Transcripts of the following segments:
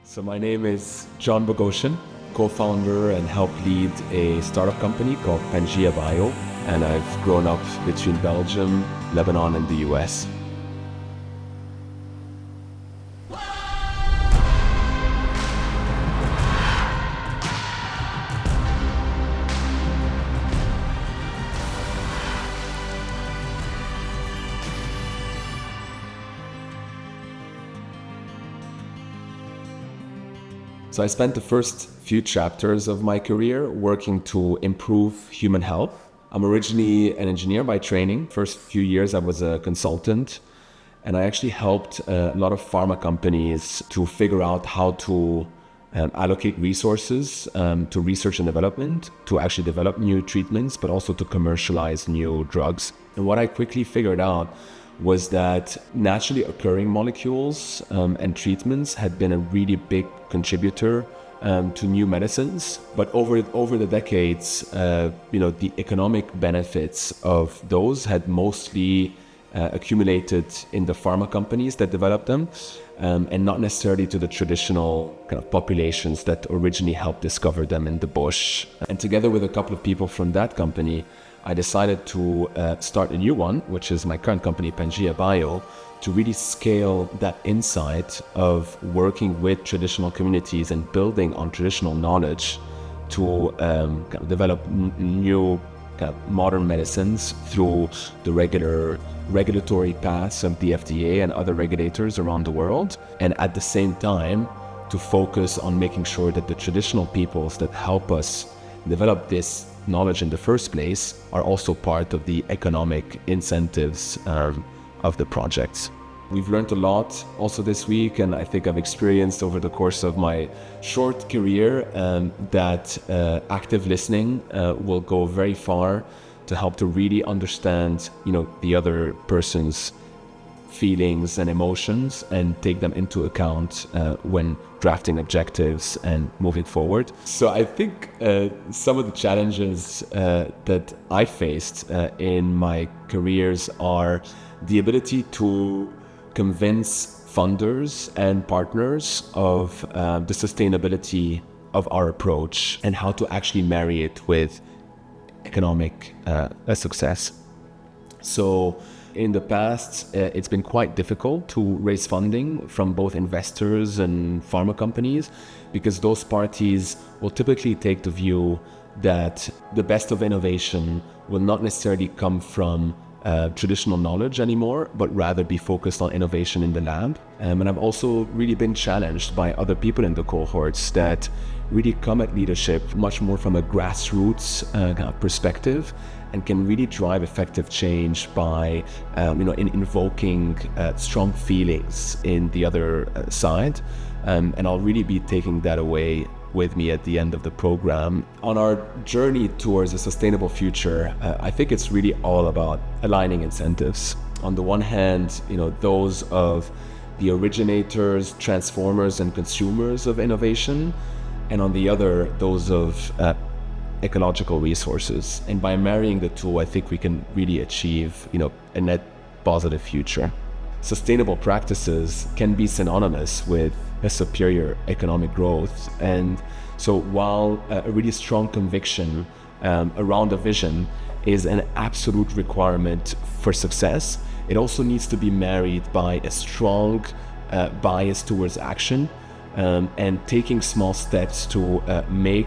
So my name is John BOGHOSSIAN, co-founder and help lead a startup company called Pangea Bio, and I've grown up between Belgium, Lebanon, and the US. So I spent the first few chapters of my career working to improve human health. I'm originally an engineer by training. First few years I was a consultant, and I actually helped a lot of pharma companies to figure out how to allocate resources to research and development, to actually develop new treatments, but also to commercialize new drugs. And what I quickly figured out was that naturally occurring molecules and treatments had been a really big contributor to new medicines. But over the decades, the economic benefits of those had mostly accumulated in the pharma companies that developed them, and not necessarily to the traditional kind of populations that originally helped discover them in the bush. And together with a couple of people from that company, I decided to start a new one, which is my current company, Pangea Bio, to really scale that insight of working with traditional communities and building on traditional knowledge to kind of develop new kind of modern medicines through the regulatory paths of the FDA and other regulators around the world. And at the same time, to focus on making sure that the traditional peoples that help us develop this knowledge in the first place are also part of the economic incentives of the projects. We've learned a lot also this week, and I think I've experienced over the course of my short career that active listening will go very far to help to really understand, the other person's feelings and emotions and take them into account when drafting objectives and moving forward. So I think some of the challenges that I faced in my careers are the ability to convince funders and partners of the sustainability of our approach and how to actually marry it with economic success. So in the past, it's been quite difficult to raise funding from both investors and pharma companies, because those parties will typically take the view that the best of innovation will not necessarily come from traditional knowledge anymore, but rather be focused on innovation in the lab. And I've also really been challenged by other people in the cohorts that really come at leadership much more from a grassroots perspective, and can really drive effective change by in invoking strong feelings in the other side. And I'll really be taking that away with me at the end of the program. On our journey towards a sustainable future, I think it's really all about aligning incentives. On the one hand, those of the originators, transformers, and consumers of innovation, and on the other, those of ecological resources. And by marrying the two, I think we can really achieve, a net positive future. Sustainable practices can be synonymous with a superior economic growth. And so while a really strong conviction around a vision is an absolute requirement for success, it also needs to be married by a strong bias towards action, and taking small steps to make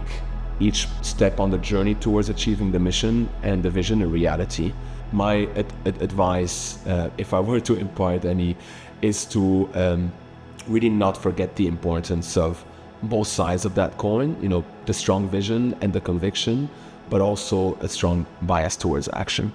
each step on the journey towards achieving the mission and the vision a reality. My advice, if I were to impart any, is to really not forget the importance of both sides of that coin, the strong vision and the conviction, but also a strong bias towards action.